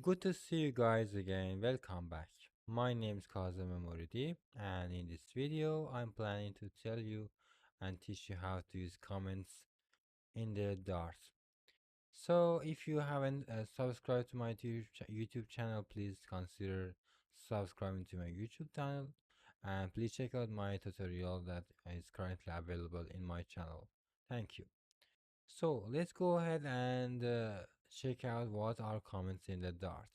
Good to see you guys again. Welcome back. My name is Kazım Memoridi, and in this video, I'm planning to tell you and teach you how to use comments in the Dart. So, if you haven't subscribed to my YouTube channel, please consider subscribing to my YouTube channel, and please check out my tutorial that is currently available in my channel. Thank you. So, let's go ahead and check out what are comments in the Dart.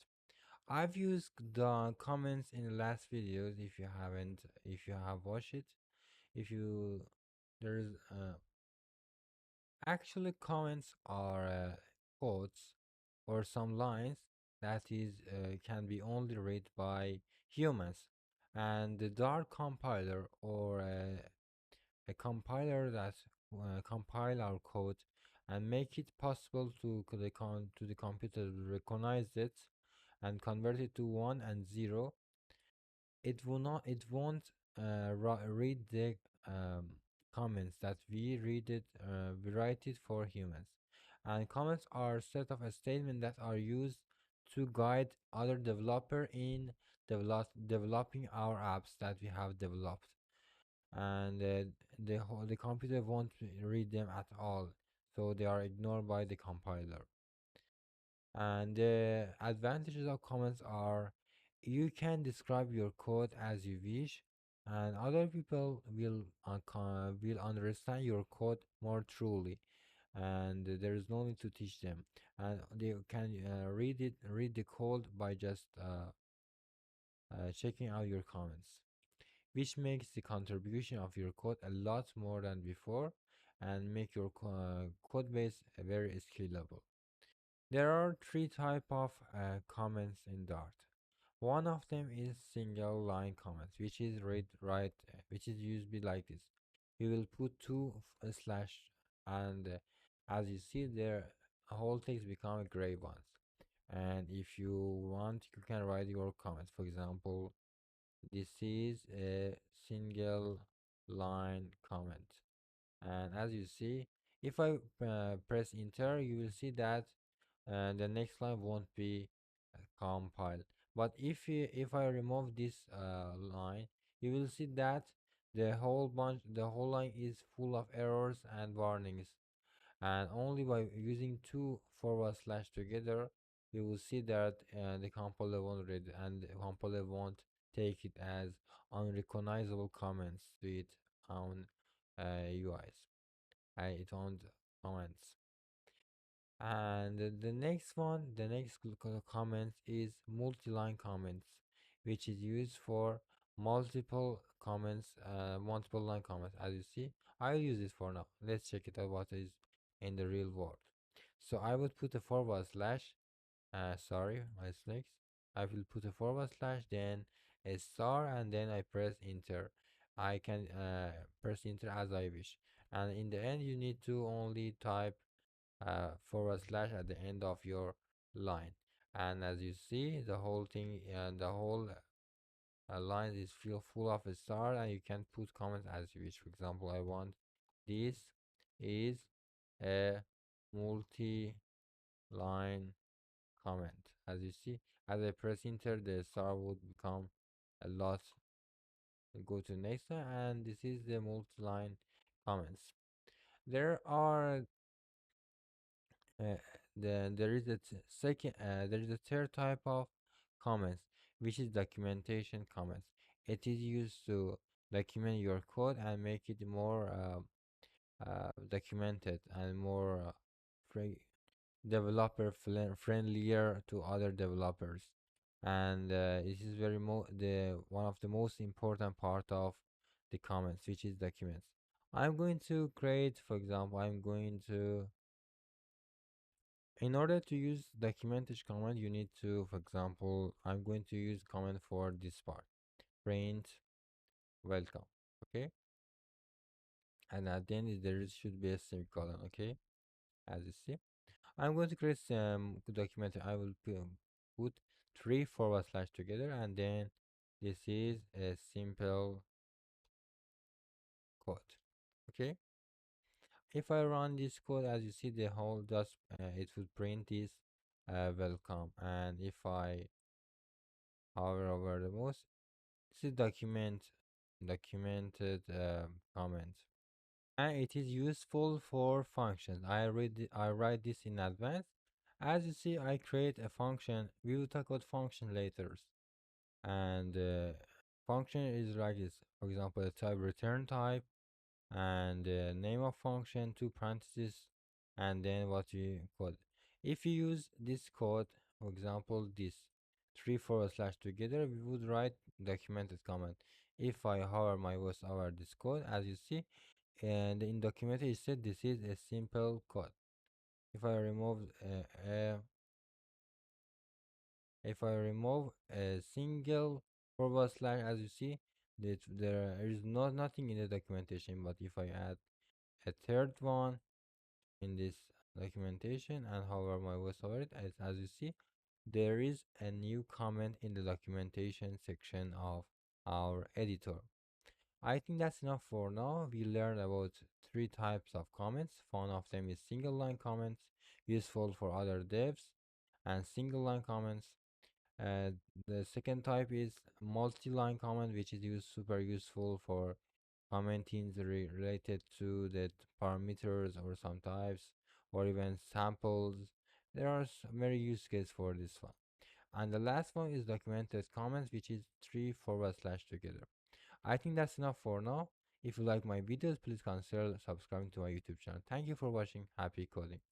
I've used the comments in the last videos. If you have watched it, if you there's actually comments are quotes or some lines that is can be only read by humans, and the Dart compiler or a compiler that compile our code and make it possible to the computer to recognize it and convert it to 1 and 0. It won't read the um, comments that we write it for humans, and comments are set of a statement that are used to guide other developer in developing our apps that we have developed, and the computer won't read them at all, so they are ignored by the compiler. And the advantages of comments are you can describe your code as you wish, and other people will understand your code more truly, and there is no need to teach them, and they can read the code by just checking out your comments, which makes the contribution of your code a lot more than before and make your code base very scalable. There are three type of comments in Dart. One of them is single line comments, which is which is usually like this. You will put two slash, and as you see there, whole text become gray ones. And if you want, you can write your comments. For example, this is a single line comment. And as you see, if I press enter, you will see that the next line won't be compiled. But if I remove this line, you will see that the whole line is full of errors and warnings, and only by using two forward slash together, you will see that the compiler won't read, and the compiler won't take it as unrecognizable comments to it on UIs. It owned comments. And the next comments is multi-line comments, which is used for multiple line comments. As you see, I'll use this for now. Let's check it out what is in the real world. So I would put a forward slash, sorry, my snakes. I will put a forward slash, then a star, and then I press enter. I can press enter as I wish. And in the end, you need to only type forward slash at the end of your line. And as you see, the whole thing and the whole line is full of a star, and you can put comments as you wish. For example, I want this is a multi-line comment. As you see, as I press enter, the star would become a lot. Go to next one, and this is the multi-line comments. There are uh, there is there is a third type of comments, which is documentation comments. It is used to document your code and make it more documented and more free friendlier to other developers, and this is the one of the most important part of the comments, which is documents. I'm going to create, for example, in order to use documentation command, you need to, for example, I'm going to use command for this part, print welcome. Okay, and at the end there should be a semicolon. Okay, as you see, I'm going to create some document. I will put three forward slash together, and then this is a simple code. Okay, if I run this code, as you see, the whole does it will print this welcome. And if I hover over the mouse, this is documented comment, and it is useful for functions. I write this in advance. As you see, I create a function. We will talk about function later. And function is like this. For example, a type return type, and name of function, two parentheses, and then what you code. If you use this code, for example, this three forward slash together, we would write documented comment. If I hover my mouse over this code, as you see, and in documented it said this is a simple code. If I remove if I remove a single forward slash, as you see, that there is nothing in the documentation. But if I add a third one in this documentation and hover my mouse over it, as you see, there is a new comment in the documentation section of our editor. I think that's enough for now. We learned about three types of comments. One of them is single line comments, useful for other devs, and single line comments. Uh, the second type is multi-line comment, which is super useful for commenting related to the parameters or some types or even samples. There are many use cases for this one. And the last one is documented comments, which is three forward slash together. I think that's enough for now. If you like my videos, please consider subscribing to my YouTube channel. Thank you for watching. Happy coding.